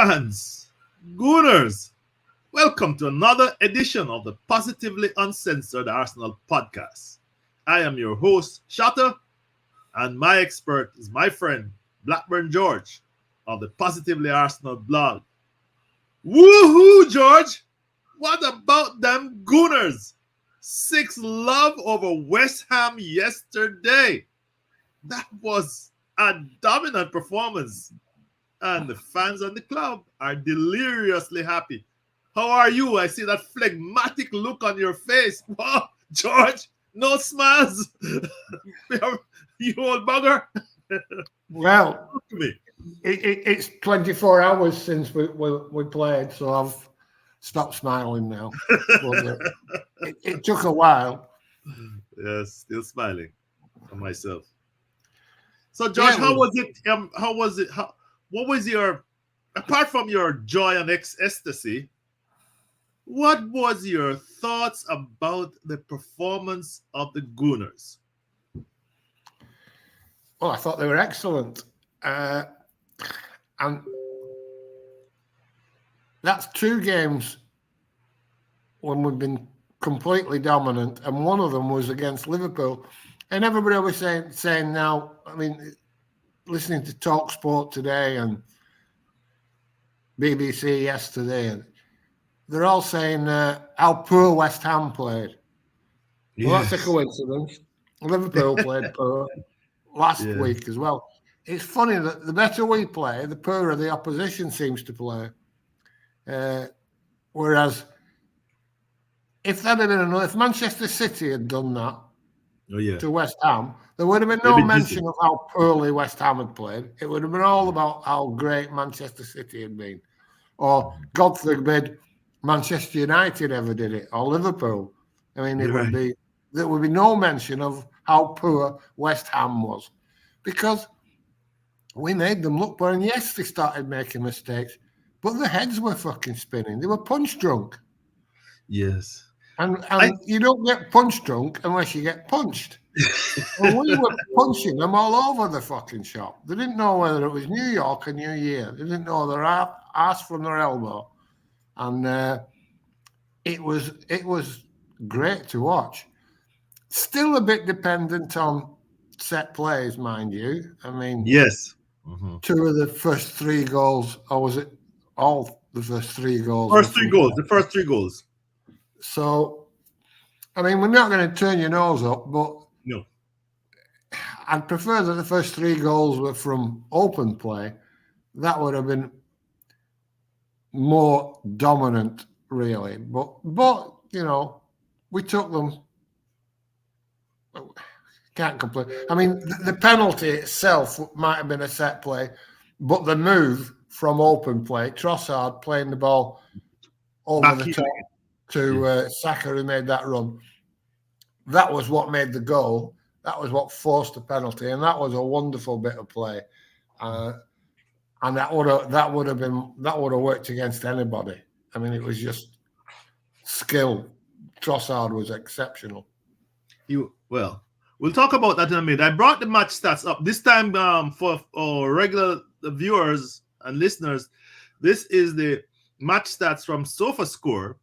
fans, Gooners, welcome to another edition of the Positively Uncensored Arsenal podcast. I am your host, Shotta, and my expert is my friend, Blackburn George, of the Positively Arsenal blog. Woohoo, George! What about them Gooners? 6-0 over West Ham yesterday. That was a dominant performance. And the fans and the club are deliriously happy. How are you? I see that phlegmatic look on your face. Wow, George, no smiles. You old bugger. Well, Talk to me. it's 24 hours since we played, so I've stopped smiling now. It took a while. Yes, still smiling for myself. So, George, how was it? What was your, apart from your joy and ecstasy, what was your thoughts about the performance of the Gooners? Well, I thought they were excellent. And that's 2 games when we've been completely dominant, and one of them was against Liverpool. And everybody was saying now, I mean, listening to TalkSport today and BBC yesterday, and they're all saying how poor West Ham played. Well, that's a coincidence. Liverpool played poor last week as well. It's funny that the better we play, the poorer the opposition seems to play. Whereas if Manchester City had done that to West Ham, there would have been no mention of how poorly West Ham had played. It would have been all about how great Manchester City had been. Or, God forbid, Manchester United ever did it, or Liverpool. I mean, there would be no mention of how poor West Ham was, because we made them look poor. And yes, they started making mistakes, but their heads were fucking spinning. They were punch drunk. Yes. And you don't get punch drunk unless you get punched. Well, we were punching them all over the fucking shop. They didn't know whether it was New York or New Year. They didn't know their ass from their elbow. And it was great to watch. Still a bit dependent on set plays, mind you. I mean, yes. 2 of the first 3 goals, or was it all the first 3 goals? The first 3 goals. So, I mean, we're not going to turn your nose up, but no, I'd prefer that the first 3 goals were from open play. That would have been more dominant, really. But you know, we took them. Can't complain. I mean, the penalty itself might have been a set play, but the move from open play, Trossard playing the ball over the top to Saka, who made that run, that was what made the goal. That was what forced the penalty, and that was a wonderful bit of play. And that would have worked against anybody. I mean, it was just skill. Trossard was exceptional. We'll talk about that in a minute. I brought the match stats up this time for our regular viewers and listeners. This is the match stats from SofaScore,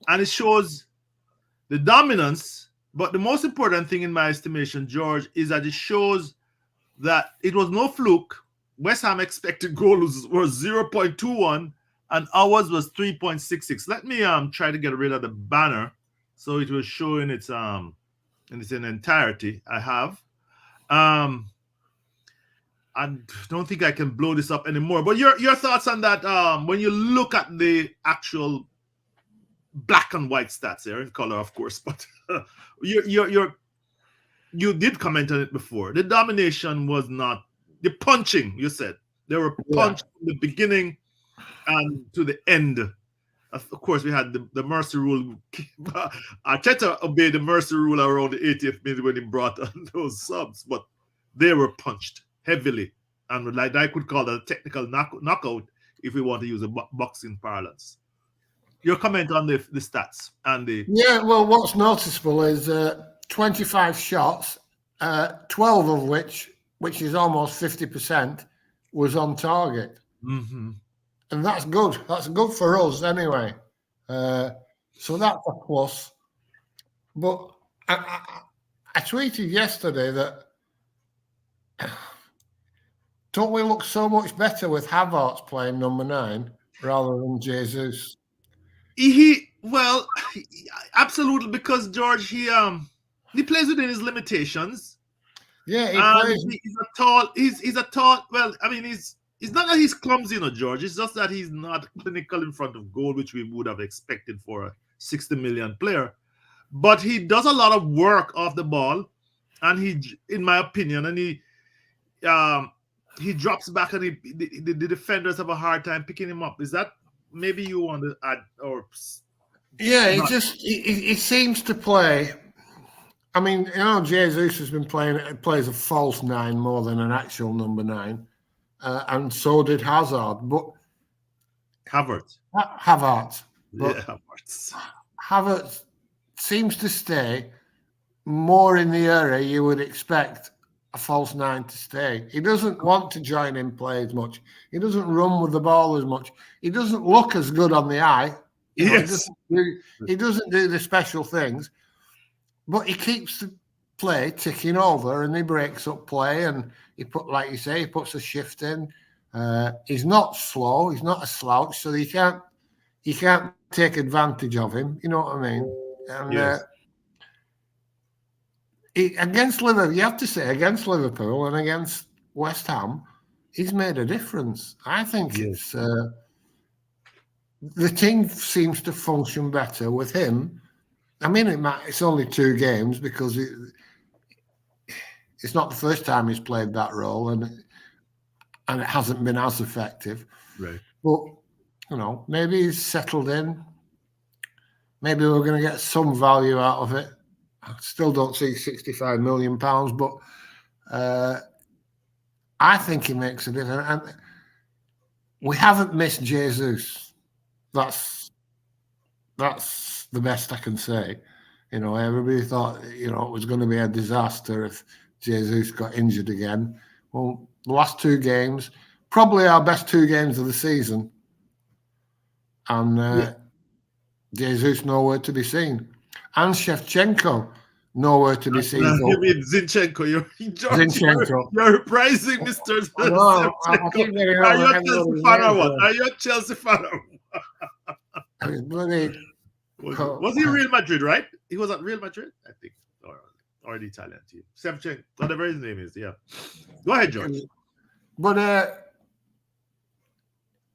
and it shows the dominance. But the most important thing in my estimation, George, is that it shows that it was no fluke. West Ham expected goals was 0.21 and ours was 3.66. Let me try to get rid of the banner so it was showing its in its entirety. I have. I don't think I can blow this up anymore. But your thoughts on that when you look at the actual black and white stats here, in color, of course, but you did comment on it before. The domination was not the punching. You said they were punched from the beginning and to the end. Of course, we had the mercy rule. Arteta obeyed the mercy rule around the 80th minute when he brought on those subs, but they were punched heavily, and like I could call that a technical knockout if we want to use a boxing parlance. Your comment on the stats and the well, what's noticeable is 25 shots, 12 of which is almost 50%, was on target. Mm-hmm. And that's good. That's good for us anyway. So that's a plus. But I tweeted yesterday that don't we look so much better with Havertz playing number 9 rather than Jesus? Well, absolutely, because George he plays within his limitations. Yeah, he plays. He's a tall. He's a tall. Well, I mean, it's not that he's clumsy, George. It's just that he's not clinical in front of goal, which we would have expected for a 60 million player. But he does a lot of work off the ball, and he, in my opinion, and he drops back, and the defenders have a hard time picking him up. Is that maybe you want to add or? Yeah, he seems to play. I mean, Jesus has been plays a false 9 more than an actual number 9, and so did Hazard. But Havertz. But Havertz seems to stay more in the area you would expect a false 9 to stay. He doesn't want to join in play as much. He doesn't run with the ball as much. He doesn't look as good on the eye. Yes. He doesn't do the special things. But he keeps the play ticking over, and he breaks up play, and he like you say, he puts a shift in. He's not slow. He's not a slouch, so you can't take advantage of him. You know what I mean? And yes. Against Liverpool, you have to say against Liverpool and against West Ham, he's made a difference. I think it's the team seems to function better with him. I mean, it's only 2 games because it's not the first time he's played that role, and it hasn't been as effective. Right. But maybe he's settled in. Maybe we're going to get some value out of it. I still don't see £65 million, but I think he makes a difference. And we haven't missed Jesus. That's the best I can say. Everybody thought, it was going to be a disaster if Jesus got injured again. Well, the last 2 games, probably our best 2 games of the season. And Jesus nowhere to be seen. And Shevchenko nowhere to be seen. You mean Zinchenko? Zinchenko. You're reprising Mr. No, Zinchenko. Are you a Chelsea fan or what? Are you a Chelsea fan or what? Was he Real Madrid, right? He was at Real Madrid, I think, or the Italian team. Shevchenko, whatever his name is. Yeah. Go ahead, George. But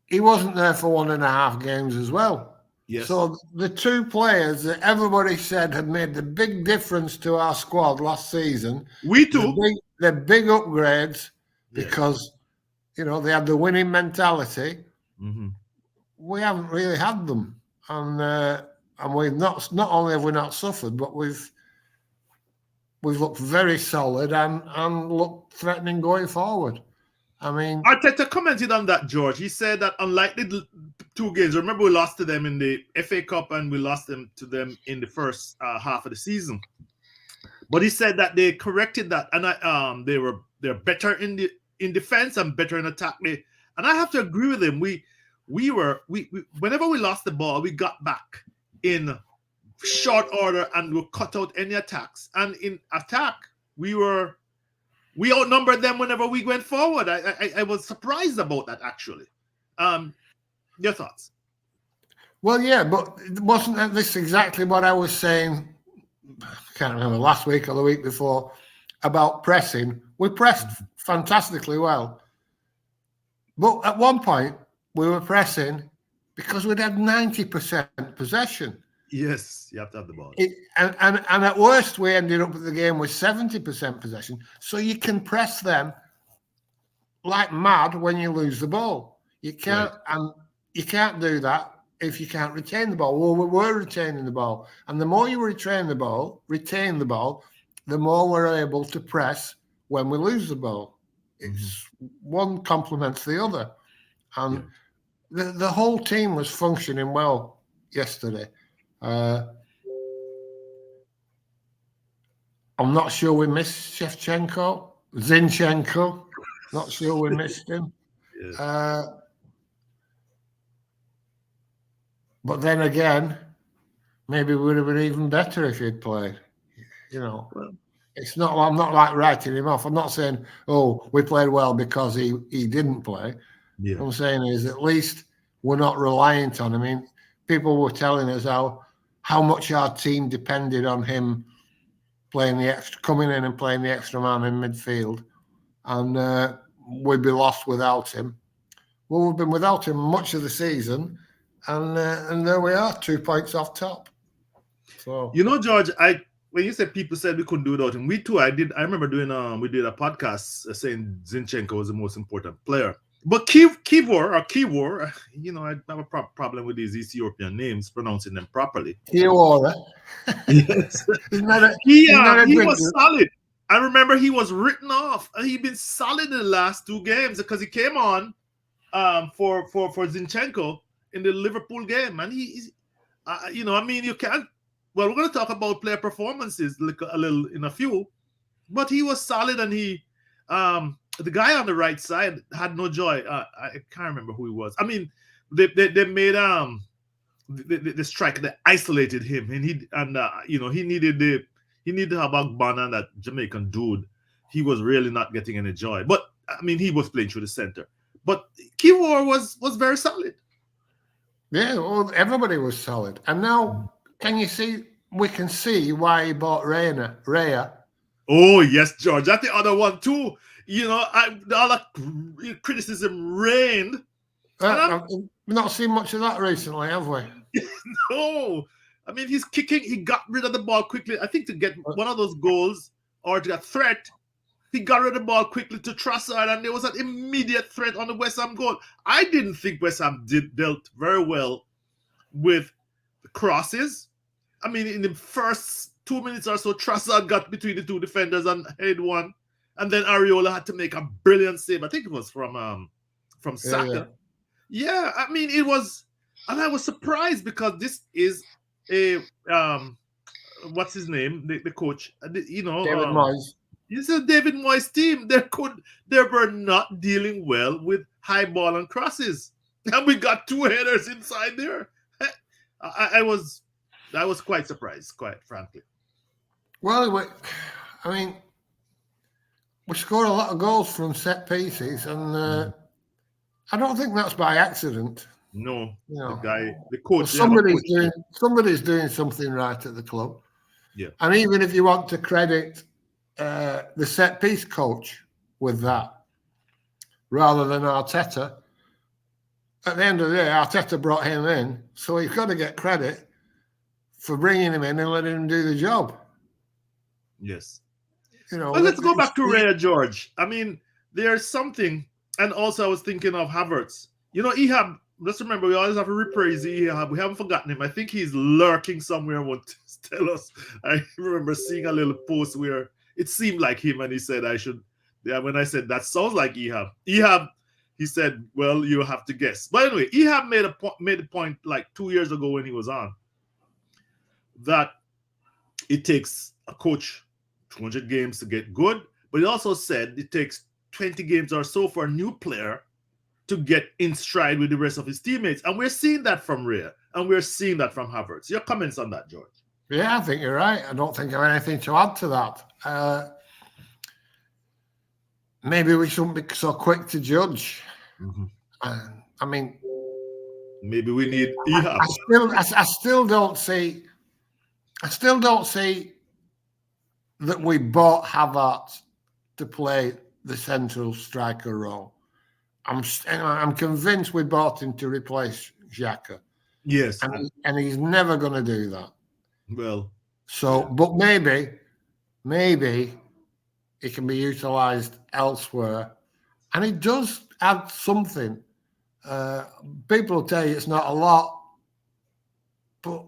he wasn't there for 1.5 games as well. Yes. So the 2 players that everybody said had made the big difference to our squad last season. We too. They're big upgrades because they had the winning mentality. Mm-hmm. We haven't really had them, and we've not only have we not suffered, but we've looked very solid and looked threatening going forward. I mean, Arteta commented on that, George. He said that unlike the 2 games, remember we lost to them in the FA Cup and we lost to them in the first half of the season. But he said that they corrected that, and they're better in defense and better in attack. And I have to agree with him. We whenever we lost the ball, we got back in short order and we cut out any attacks. And in attack, we outnumbered them whenever we went forward. I was surprised about that, actually. Your thoughts? Well, yeah, but wasn't this exactly what I was saying? I can't remember, last week or the week before, about pressing. We pressed fantastically well. But at one point, we were pressing because we'd had 90% possession. Yes, you have to have the ball. And at worst, we ended up with the game with 70% possession. So you can press them like mad when you lose the ball. You can't, and you can't do that if you can't retain the ball. Well, we were retaining the ball, and the more you retain the ball, the more we're able to press when we lose the ball. It's one complements the other, and the whole team was functioning well yesterday. I'm not sure we missed Zinchenko. Not sure we missed him. Yes. But then again, maybe it would have been even better if he'd played. Well, it's not. I'm not like writing him off. I'm not saying, oh, we played well because he didn't play. Yeah. What I'm saying is at least we're not reliant on him. I mean, people were telling us how much our team depended on him coming in and playing the extra man in midfield, and we'd be lost without him. Well, we've been without him much of the season, and there we are, 2 points off top. So George, when you said people said we couldn't do without him, we too. I remember doing we did a podcast saying Zinchenko was the most important player. But Kivor, I have a problem with these East European names, pronouncing them properly. Kivor, yes, he was solid. I remember he was written off. He'd been solid in the last 2 games because he came on for Zinchenko in the Liverpool game, and he's you can't. Well, we're going to talk about player performances a little in a few, but he was solid, and the guy on the right side had no joy. I can't remember who he was. I mean, they made the striker that isolated him, and he needed to have Agbana, that Jamaican dude. He was really not getting any joy. But I mean, he was playing through the center. But Kivor was very solid. Yeah, well, everybody was solid, and now. We can see why he bought Raya. Oh, yes, George. That's the other one, too. The other criticism reigned. We've not seen much of that recently, have we? No. I mean, he's kicking. He got rid of the ball quickly. I think to get one of those goals or to get threat, he got rid of the ball quickly to Trossard, and there was an immediate threat on the West Ham goal. I didn't think West Ham dealt very well with the crosses. I mean, in the first 2 minutes or so, Trossard got between the 2 defenders and head one, and then Areola had to make a brilliant save. I think it was from Saka. Yeah, I mean, it was, and I was surprised because this is a what's his name, the coach, David Moyes. This is a David Moyes team. They were not dealing well with high ball and crosses, and we got 2 headers inside there. I was quite surprised, quite frankly. Well, I mean, we scored a lot of goals from set pieces, and I don't think that's by accident. No, the coach. Somebody's doing something right at the club. Yeah, and even if you want to credit the set piece coach with that, rather than Arteta, at the end of the day, Arteta brought him in, so you've got to get credit for bringing him in and letting him do the job. Yes. Well, let's go back to Raya, George. I mean, there's something, and also I was thinking of Havertz. Ehab, just remember, we always have to reprise Ehab. We haven't forgotten him. I think he's lurking somewhere and won't tell us. I remember seeing a little post where it seemed like him, and he said when I said, that sounds like Ehab. Ehab, he said, well, you have to guess. But anyway, Ehab made a point like 2 years ago when he was on, that it takes a coach 200 games to get good, but he also said it takes 20 games or so for a new player to get in stride with the rest of his teammates. And we're seeing that from Raya, and we're seeing that from Havertz. Your comments on that, George? Yeah, I think you're right. I don't think I have anything to add to that. Maybe we shouldn't be so quick to judge. I mean, maybe we need Ehab. I still don't see that we bought Havertz to play the central striker role. I'm convinced we bought him to replace Xhaka. Yes, and he's never going to do that. Well, but maybe it can be utilised elsewhere, and it does add something. People will tell you it's not a lot, but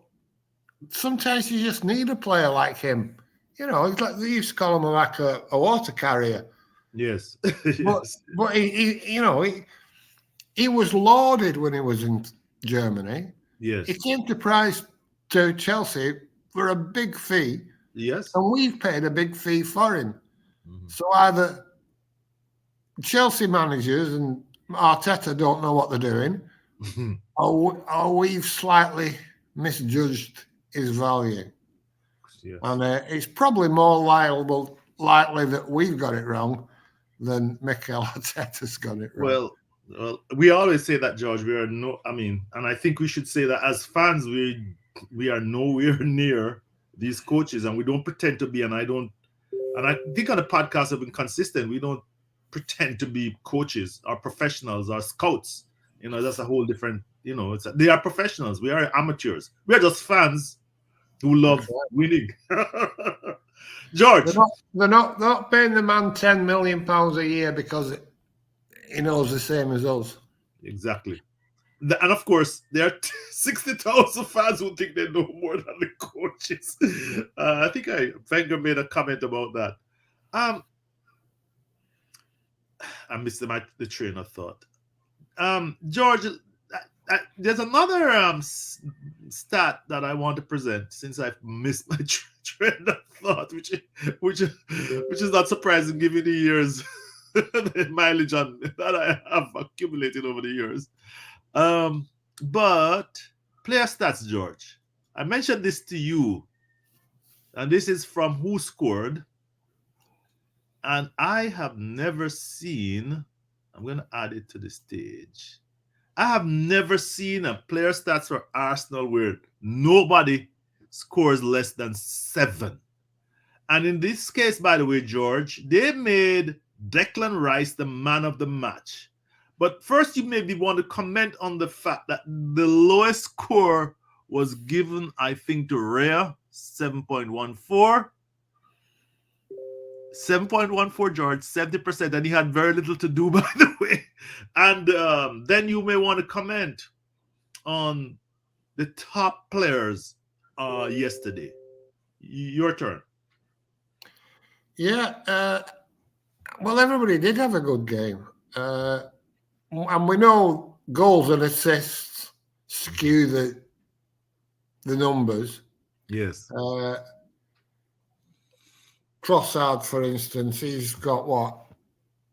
sometimes you just need a player like him. It's like they used to call him like a water carrier. Yes. But he was lauded when he was in Germany. Yes. He came to Chelsea for a big fee. Yes. And we've paid a big fee for him. So either Chelsea managers and Arteta don't know what they're doing, we've slightly misjudged his value. Yes. And it's probably more likely that we've got it wrong than Mikel Arteta's got it wrong. Well, we always say that, George. And I think we should say that as fans, we are nowhere near these coaches, and we don't pretend to be. And I think on the podcast have been consistent. We don't pretend to be coaches or professionals or scouts. That's a whole different. They are professionals. We are amateurs. We are just fans who love winning. George, they're not paying the man £10 million a year because he knows the same as us. Exactly. And of course, there are 60,000 fans who think they know more than the coaches. I think Wenger made a comment about that. I missed the train of thought. George, there's another stat that I want to present since I've missed my train of thought, which is not surprising given the years, the mileage that I have accumulated over the years. But player stats, George. I mentioned this to you, and this is from Who Scored. And I have never seen, I'm going to add it to the stage. I have never seen a player stats for Arsenal where nobody scores less than 7. And in this case, by the way, George, they made Declan Rice the man of the match. But first, you maybe want to comment on the fact that the lowest score was given, I think, to Raya, 7.14. 7.14, George, 70%, and he had very little to do, by the way. And then you may want to comment on the top players yesterday. Your turn. Yeah. Well, everybody did have a good game. And we know goals and assists skew the numbers. Yes. Trossard, for instance, he's got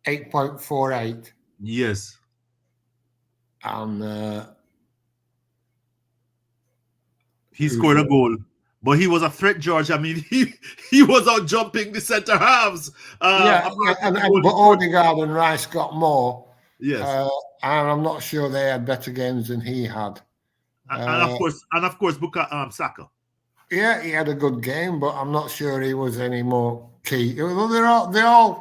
8.48. Yes. And he scored a goal, but he was a threat, George. I mean, he was out jumping the centre halves. But Odegaard and Rice got more. Yes. And I'm not sure they had better games than he had. And of course, Saka. Yeah, he had a good game, but I'm not sure he was any more key. They all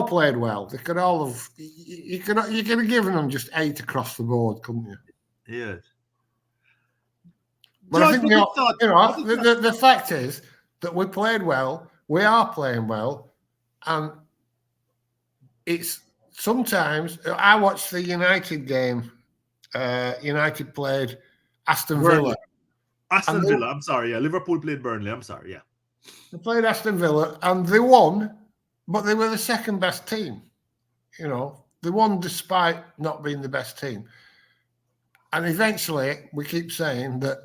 played well. They could all have. You could have given them just 8 across the board, couldn't you? Yes. But George, I think the fact is that we played well. We are playing well, and it's sometimes. I watched the United game. United played Aston Villa. I'm sorry. Yeah, Liverpool played Burnley. I'm sorry. Yeah, they played Aston Villa and they won, but they were the second best team. They won despite not being the best team. And eventually, we keep saying that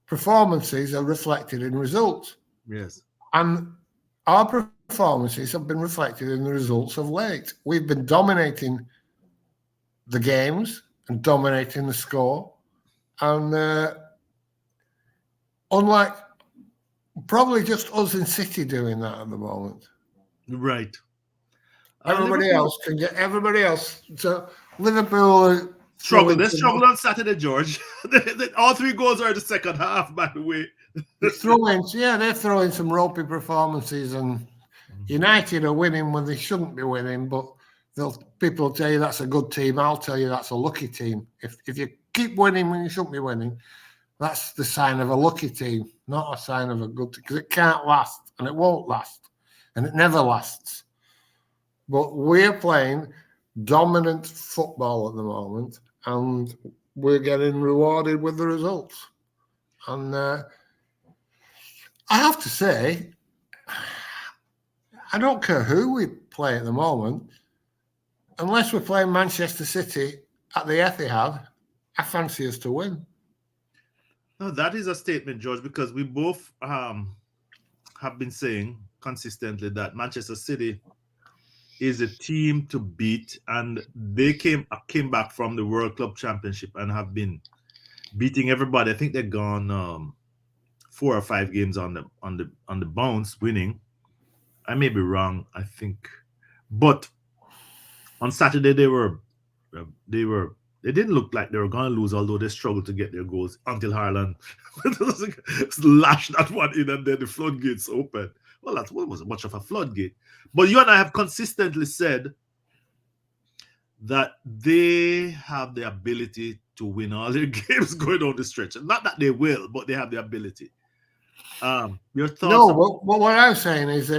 performances are reflected in results. Yes. And our performances have been reflected in the results of late. We've been dominating the games and dominating the score. And unlike probably just us in City doing that at the moment. Right. Everybody else. So Liverpool struggle. They struggled on Saturday, George. All 3 goals are in the second half, by the way. They throw in some ropey performances, and United are winning when they shouldn't be winning, but people will tell you that's a good team. I'll tell you that's a lucky team. If you keep winning when you shouldn't be winning, that's the sign of a lucky team, not a sign of a good team, because it can't last, and it won't last, and it never lasts. But we're playing dominant football at the moment, and we're getting rewarded with the results. And I have to say, I don't care who we play at the moment, unless we're playing Manchester City at the Etihad, I fancy us to win. No, that is a statement, George, because we both have been saying consistently that Manchester City is a team to beat, and they came back from the World Club Championship and have been beating everybody. I think they've gone 4 or 5 games on the bounce, winning. I may be wrong, I think, but on Saturday they didn't look like they were going to lose, although they struggled to get their goals until Haaland lashed that one in, and then the floodgates opened. Well, that wasn't much of a floodgate, but you and I have consistently said that they have the ability to win all their games going down the stretch. Not that they will, but they have the ability. Your thoughts? No, but what I'm saying is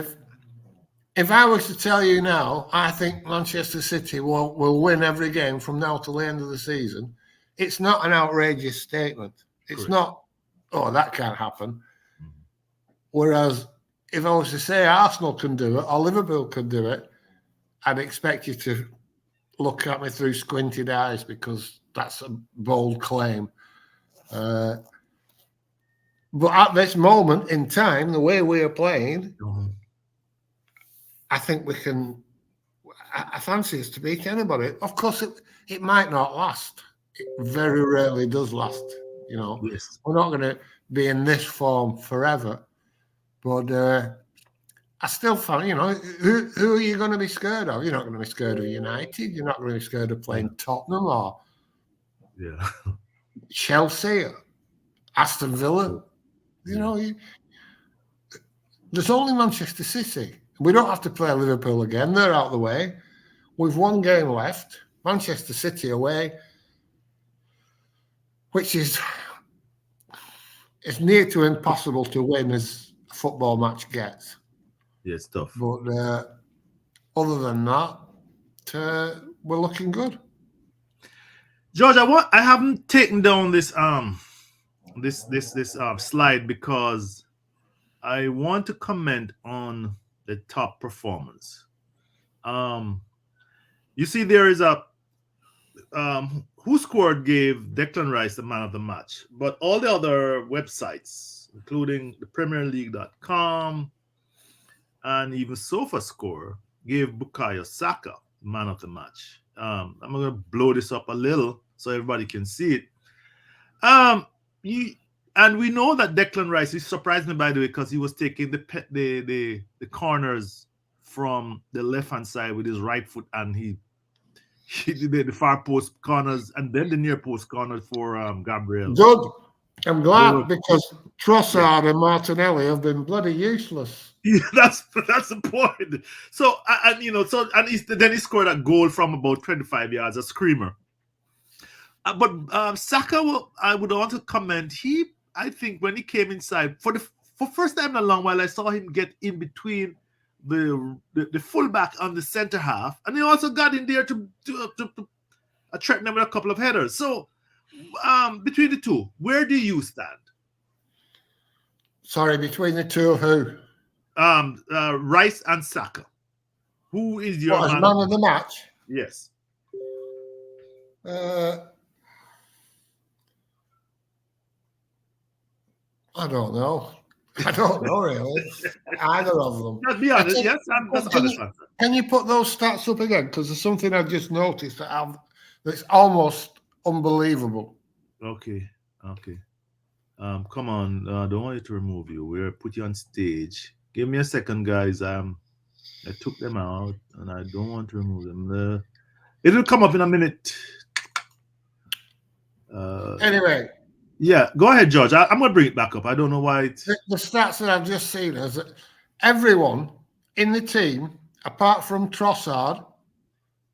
if I was to tell you now, I think Manchester City will win every game from now till the end of the season, it's not an outrageous statement. It's not, oh, that can't happen. Mm-hmm. Whereas if I was to say Arsenal can do it or Liverpool can do it, I'd expect you to look at me through squinted eyes because that's a bold claim. But at this moment in time, the way we are playing, I think we can. I fancy us to beat anybody. Of course, it might not last. It very rarely does last. You know, yes. We're not going to be in this form forever. But I still find, who are you going to be scared of? You're not going to be scared of United. You're not going to be scared of playing Tottenham or Chelsea, or Aston Villa. There's only Manchester City. We don't have to play Liverpool again. They're out of the way. We've 1 game left. Manchester City away, which is as near to impossible to win as a football match gets. Yeah, it's tough. But other than that, we're looking good. George, I haven't taken down this slide because I want to comment on the top performance. You see, there is a Who Scored gave Declan Rice the man of the match, but all the other websites, including the PremierLeague.com and even SofaScore, gave Bukayo Saka man of the match. I'm going to blow this up a little so everybody can see it. And we know that Declan Rice, he surprised me, by the way, because he was taking the corners from the left-hand side with his right foot, and he did the far post corners and then the near post corners for Gabriel. Good. I'm glad because Trossard and Martinelli have been bloody useless. Yeah, that's the point. So then he scored a goal from about 25 yards, a screamer. But Saka, I would want to comment. I think when he came inside for first time in a long while, I saw him get in between the fullback on the center half, and he also got in there to threaten them with a couple of headers. So between the two, where do you stand? Sorry, between the two of who? Rice and Saka. Who is your man of the match? Yes. I don't know. Really. Either of them. Let's be honest. Yes, that's honest. Can you put those stats up again? Because there's something I've just noticed that's almost unbelievable. Okay. Come on. I don't want you to remove you. We'll put you on stage. Give me a second, guys. I took them out, and I don't want to remove them. It'll come up in a minute. Anyway. Yeah, go ahead, George. I'm going to bring it back up. I don't know why the stats that I've just seen is that everyone in the team, apart from Trossard,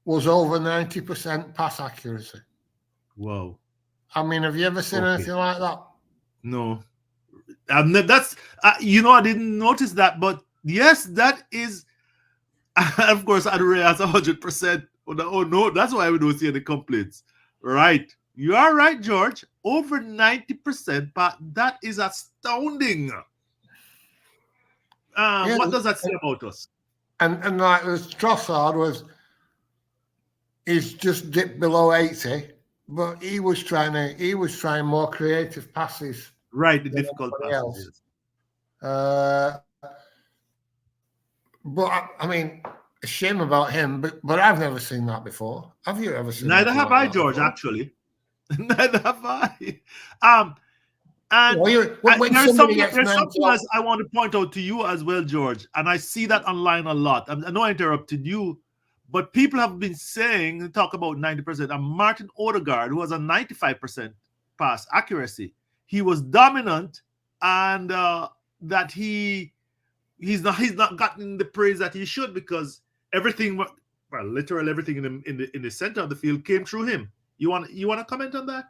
was over 90% pass accuracy. Wow. I mean, have you ever seen anything like that? No. That's I didn't notice that, but yes, that is. Of course, Adore has 100%. Oh no, that's why we don't see any complaints. Right. You are right, George. Over 90%, but that is astounding. What does that say about us? And like Trossard he's just dipped below 80, but he was trying more creative passes. Right, the difficult passes. But I mean, a shame about him, but I've never seen that before. Have you ever seen? Neither have I, George. Before? Actually, neither have I. And there's something else I want to point out to you as well, George. And I see that online a lot. I know I interrupted you, but people have been saying, talk about 90%. And Martin Odegaard, who has a 95% pass accuracy, he was dominant, and that he's not gotten the praise that he should, because everything, well, literally everything in the center of the field came through him. You want to comment on that?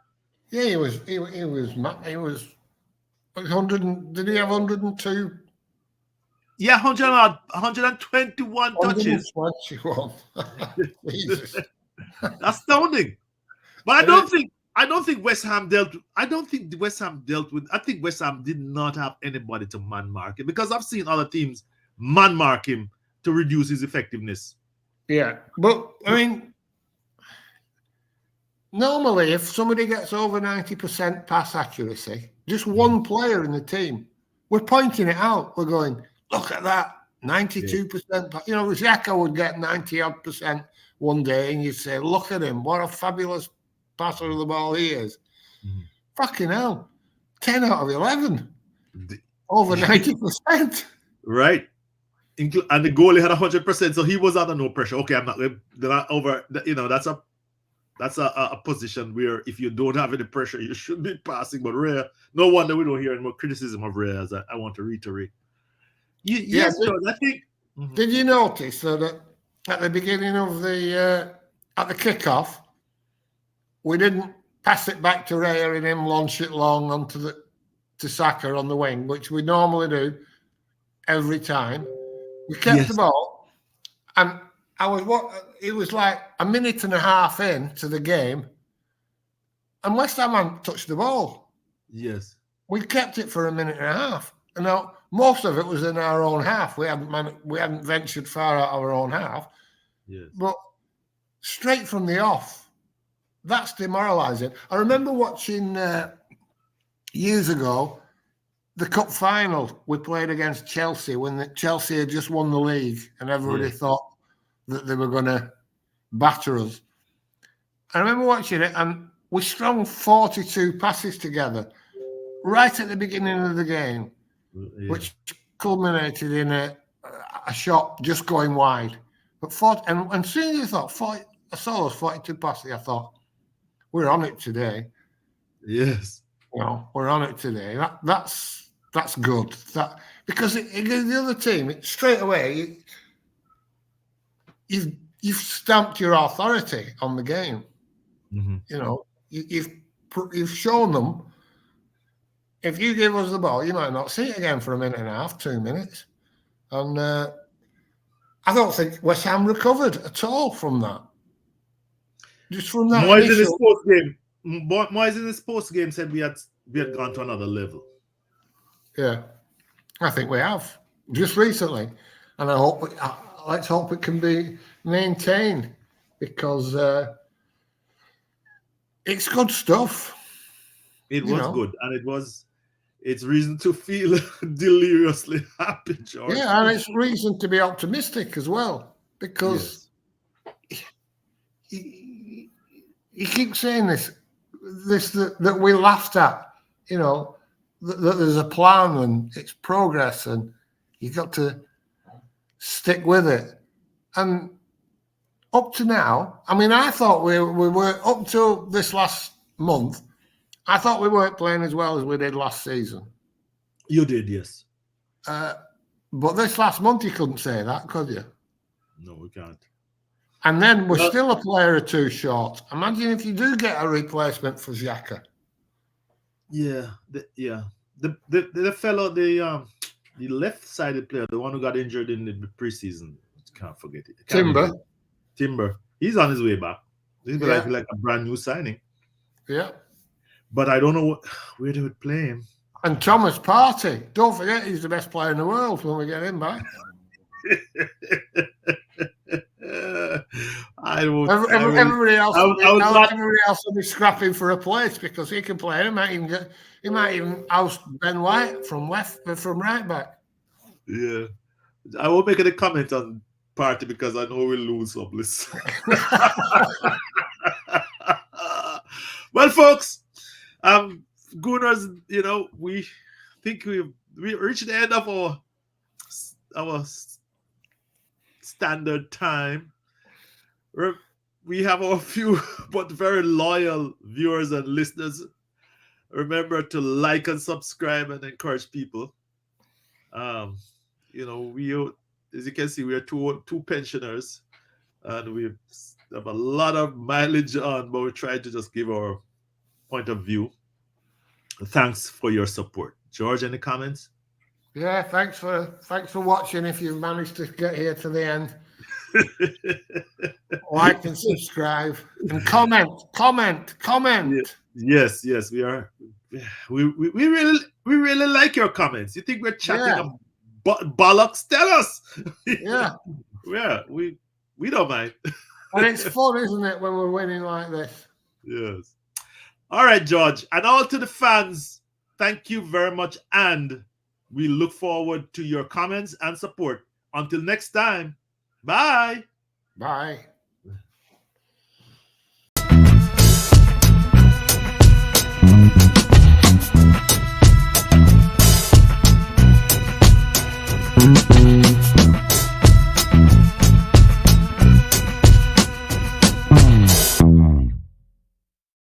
Yeah, he was 100. Did he have 102? Yeah, 121 touches. 121. Jesus. Astounding. But I don't think West Ham dealt with. I think West Ham did not have anybody to man mark him, because I've seen other teams man mark him to reduce his effectiveness. Yeah, but I mean, normally if somebody gets over 90% pass accuracy, just one player in the team, we're pointing it out. We're going, look at that, 92%. You know, Saka would get 90-odd% one day, and you'd say, look at him, what a fabulous passer of the ball he is. Fucking hell, 10 out of 11, over 90%. Right. And the goalie had 100%, so he was under no pressure. Okay, I'm not over. You know, that's a position where if you don't have any pressure, you should be passing. But Rhea, no wonder we don't hear any more criticism of Rhea, as I want to reiterate. Yes, I think. Did you notice that at the beginning of the at the kickoff, we didn't pass it back to Rhea and him launch it long onto to Saka on the wing, which we normally do every time. We kept the ball, and it was like a minute and a half into the game, and West Ham hadn't touched the ball. Yes. We kept it for a minute and a half. And now most of it was in our own half. We hadn't ventured far out of our own half. Yes. But straight from the off, that's demoralising. I remember watching years ago the cup final we played against Chelsea, when Chelsea had just won the league, and everybody thought that they were going to batter us. I remember watching it, and we strung 42 passes together right at the beginning of the game, which culminated in a shot just going wide. But and as soon as I saw those 42 passes, I thought, we're on it today. Yes. You know, we're on it today. That's good. Because it gives the other team straight away. You've stamped your authority on the game. Mm-hmm. You know, you've shown them. If you give us the ball, you might not see it again for a minute and a half, 2 minutes. And I don't think West Ham recovered at all from that. Just from that. Moyes in his post game said we had gone to another level. Yeah, I think we have just recently, and let's hope it can be maintained, because it's good stuff. It was good, and it's reason to feel deliriously happy, George. Yeah, and it's reason to be optimistic as well, because you keep saying this that we laughed at, you know, that there's a plan and it's progress and you've got to stick with it. And up to now, I mean, I thought we were, up to this last month, I thought we weren't playing as well as we did last season. You did, yes. But this last month, you couldn't say that, could you? No, we can't. And then we're still a player or two short. Imagine if you do get a replacement for Saka. Yeah, the fellow, the left-sided player, the one who got injured in the preseason, can't forget it. Timber. He's on his way back. He's like a brand new signing. Yeah. But I don't know where they would play him. And Thomas Partey. Don't forget, he's the best player in the world when we get him back. Everybody else will be scrapping for a place because he can play. He might even oust Ben White from right back. Yeah, I won't make any comment on party because I know we'll lose some listeners. Well, folks, Gooners, we think we reached the end of our standard time. We have our few but very loyal viewers and listeners. Remember to like and subscribe and encourage people. We, as you can see, we are two pensioners, and we have a lot of mileage on, but we try to just give our point of view. Thanks for your support. George, any comments? Yeah, thanks for watching. If you managed to get here to the end, like and subscribe and comment. Yes, we are. We really like your comments. You think we're chatting bollocks? Tell us. Yeah. Yeah, we don't mind. And it's fun, isn't it, when we're winning like this? Yes. All right, George, and all to the fans, thank you very much, and we look forward to your comments and support. Until next time, bye. Bye.